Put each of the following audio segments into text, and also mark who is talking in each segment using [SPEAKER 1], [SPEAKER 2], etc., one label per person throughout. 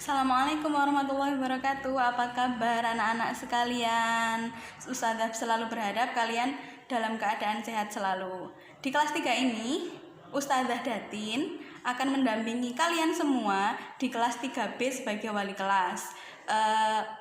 [SPEAKER 1] Assalamualaikum warahmatullahi wabarakatuh. Apa kabar anak-anak sekalian? Ustazah selalu berharap kalian dalam keadaan sehat selalu. Di kelas 3 ini, Ustazah Datin akan mendampingi kalian semua di kelas 3B sebagai wali kelas.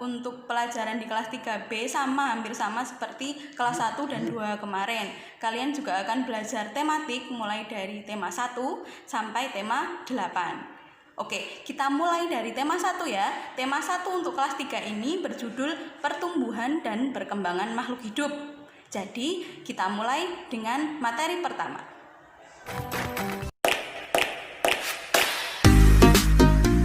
[SPEAKER 1] Untuk pelajaran di kelas 3B hampir sama seperti kelas 1 dan 2 kemarin. Kalian juga akan belajar tematik mulai dari tema 1 sampai tema 8. Oke, kita mulai dari tema 1 ya. Tema 1 untuk kelas 3 ini berjudul Pertumbuhan dan Perkembangan Makhluk Hidup. Jadi, kita mulai dengan materi pertama.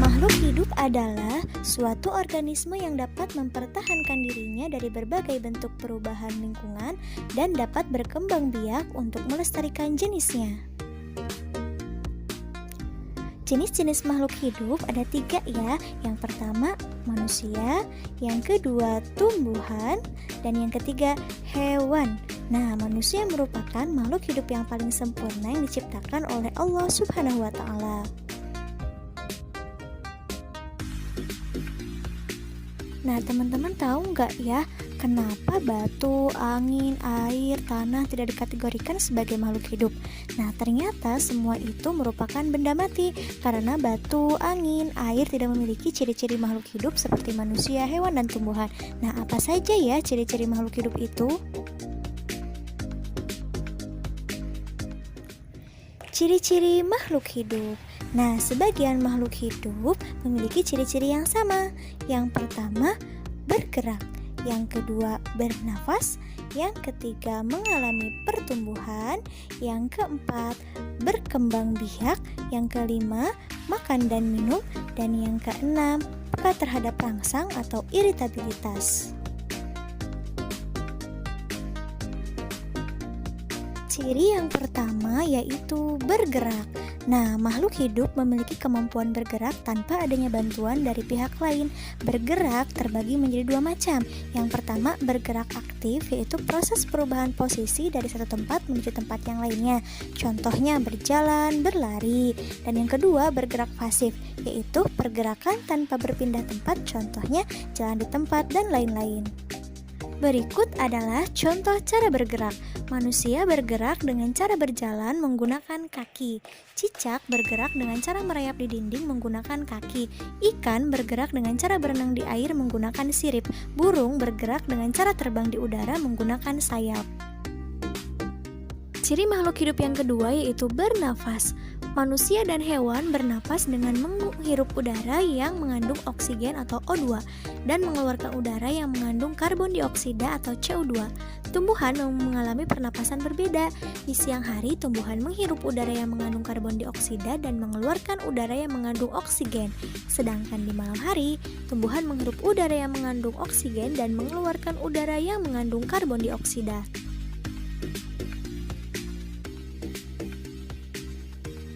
[SPEAKER 2] Makhluk hidup adalah suatu organisme yang dapat mempertahankan dirinya dari berbagai bentuk perubahan lingkungan dan dapat berkembang biak untuk melestarikan jenisnya. Jenis-jenis makhluk hidup ada 3 ya. Yang pertama manusia, yang kedua tumbuhan, dan yang ketiga hewan. Nah, manusia merupakan makhluk hidup yang paling sempurna yang diciptakan oleh Allah Subhanahu wa Ta'ala. Nah, teman-teman tahu nggak ya, kenapa batu, angin, air, tanah tidak dikategorikan sebagai makhluk hidup? Nah, ternyata semua itu merupakan benda mati karena batu, angin, air tidak memiliki ciri-ciri makhluk hidup seperti manusia, hewan, dan tumbuhan. Nah, apa saja ya ciri-ciri makhluk hidup itu? Ciri-ciri makhluk hidup. Nah, sebagian makhluk hidup memiliki ciri-ciri yang sama. Yang pertama, bergerak. Yang kedua, bernafas. Yang ketiga, mengalami pertumbuhan. Yang keempat, berkembang biak. Yang kelima, makan dan minum. Dan yang keenam, peka terhadap rangsang atau iritabilitas. Ciri yang pertama yaitu bergerak. Nah, makhluk hidup memiliki kemampuan bergerak tanpa adanya bantuan dari pihak lain. Bergerak terbagi menjadi 2 macam. Yang pertama, bergerak aktif, yaitu proses perubahan posisi dari satu tempat menuju tempat yang lainnya. Contohnya berjalan, berlari. Dan yang kedua, bergerak pasif, yaitu pergerakan tanpa berpindah tempat, contohnya jalan di tempat dan lain-lain. Berikut adalah contoh cara bergerak. Manusia bergerak dengan cara berjalan menggunakan kaki. Cicak bergerak dengan cara merayap di dinding menggunakan kaki. Ikan bergerak dengan cara berenang di air menggunakan sirip. Burung bergerak dengan cara terbang di udara menggunakan sayap. Ciri makhluk hidup yang kedua yaitu bernafas. Manusia dan hewan bernapas dengan menghirup udara yang mengandung oksigen atau O2 dan mengeluarkan udara yang mengandung karbon dioksida atau CO2. Tumbuhan mengalami pernapasan berbeda. Di siang hari, tumbuhan menghirup udara yang mengandung karbon dioksida dan mengeluarkan udara yang mengandung oksigen. Sedangkan di malam hari, tumbuhan menghirup udara yang mengandung oksigen dan mengeluarkan udara yang mengandung karbon dioksida.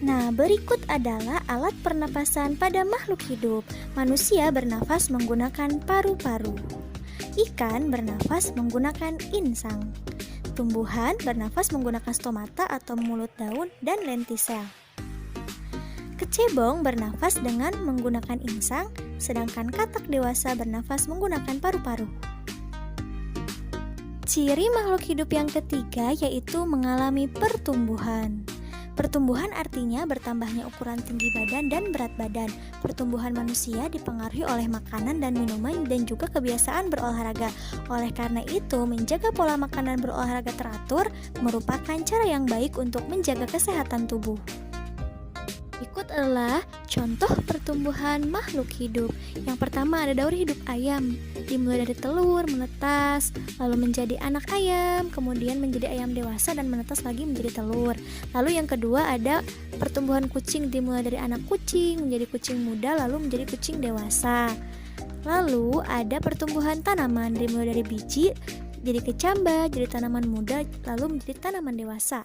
[SPEAKER 2] Nah, berikut adalah alat pernapasan pada makhluk hidup. Manusia bernafas menggunakan paru-paru. Ikan bernafas menggunakan insang. Tumbuhan bernafas menggunakan stomata atau mulut daun dan lentisel. Kecebong bernafas dengan menggunakan insang, sedangkan katak dewasa bernafas menggunakan paru-paru. Ciri makhluk hidup yang ketiga yaitu mengalami pertumbuhan. Pertumbuhan artinya bertambahnya ukuran tinggi badan dan berat badan. Pertumbuhan manusia dipengaruhi oleh makanan dan minuman dan juga kebiasaan berolahraga. Oleh karena itu, menjaga pola makan dan berolahraga teratur merupakan cara yang baik untuk menjaga kesehatan tubuh. Berikut adalah contoh pertumbuhan makhluk hidup. Yang pertama ada daur hidup ayam. Dimulai dari telur, menetas, lalu menjadi anak ayam, kemudian menjadi ayam dewasa dan menetas lagi menjadi telur. Lalu yang kedua ada pertumbuhan kucing. Dimulai dari anak kucing, menjadi kucing muda, lalu menjadi kucing dewasa. Lalu ada pertumbuhan tanaman. Dimulai dari biji, jadi kecambah, jadi tanaman muda, lalu menjadi tanaman dewasa.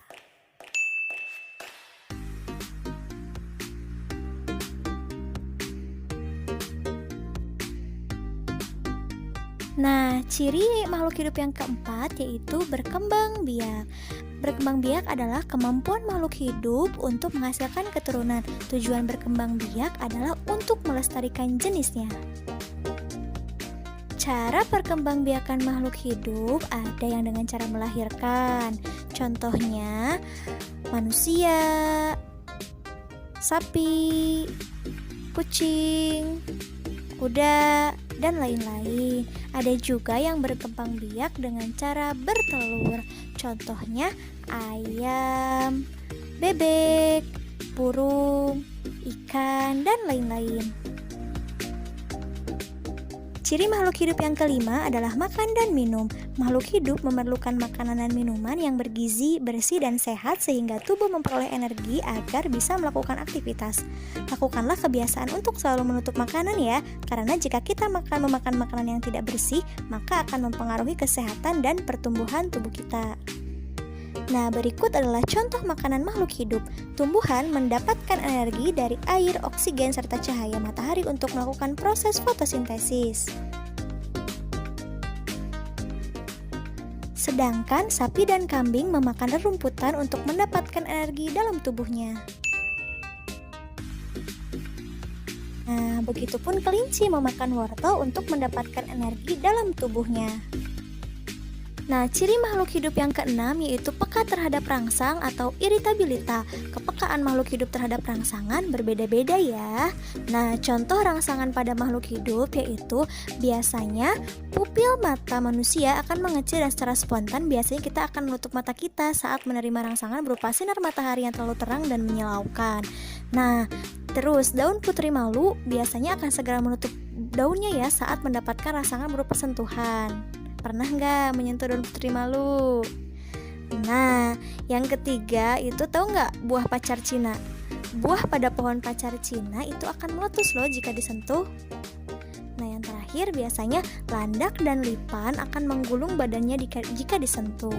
[SPEAKER 2] Nah, ciri makhluk hidup yang keempat yaitu berkembang biak. Berkembang biak adalah kemampuan makhluk hidup untuk menghasilkan keturunan. Tujuan berkembang biak adalah untuk melestarikan jenisnya. Cara perkembangbiakan makhluk hidup ada yang dengan cara melahirkan. Contohnya manusia, sapi, kucing, kuda, dan lain-lain. Ada juga yang berkembang biak dengan cara bertelur. Contohnya ayam, bebek, burung, ikan, dan lain-lain. Ciri makhluk hidup yang kelima adalah makan dan minum. Makhluk hidup memerlukan makanan dan minuman yang bergizi, bersih, dan sehat sehingga tubuh memperoleh energi agar bisa melakukan aktivitas. Lakukanlah kebiasaan untuk selalu menutup makanan ya, karena jika kita memakan makanan yang tidak bersih, maka akan mempengaruhi kesehatan dan pertumbuhan tubuh kita. Nah, berikut adalah contoh makanan makhluk hidup. Tumbuhan mendapatkan energi dari air, oksigen, serta cahaya matahari untuk melakukan proses fotosintesis. Sedangkan sapi dan kambing memakan rerumputan untuk mendapatkan energi dalam tubuhnya. Nah, begitupun kelinci memakan wortel untuk mendapatkan energi dalam tubuhnya. Nah, ciri makhluk hidup yang keenam yaitu peka terhadap rangsang atau iritabilitas. Kepekaan makhluk hidup terhadap rangsangan berbeda-beda ya. Nah, contoh rangsangan pada makhluk hidup yaitu biasanya pupil mata manusia akan mengecil dan secara spontan biasanya kita akan menutup mata kita saat menerima rangsangan berupa sinar matahari yang terlalu terang dan menyilaukan. Nah, terus daun putri malu biasanya akan segera menutup daunnya ya saat mendapatkan rangsangan berupa sentuhan. Pernah nggak menyentuh daun putri malu? Nah, yang ketiga itu tahu nggak buah pacar Cina? Buah pada pohon pacar Cina itu akan meletus loh jika disentuh. Nah, yang terakhir biasanya landak dan lipan akan menggulung badannya jika disentuh.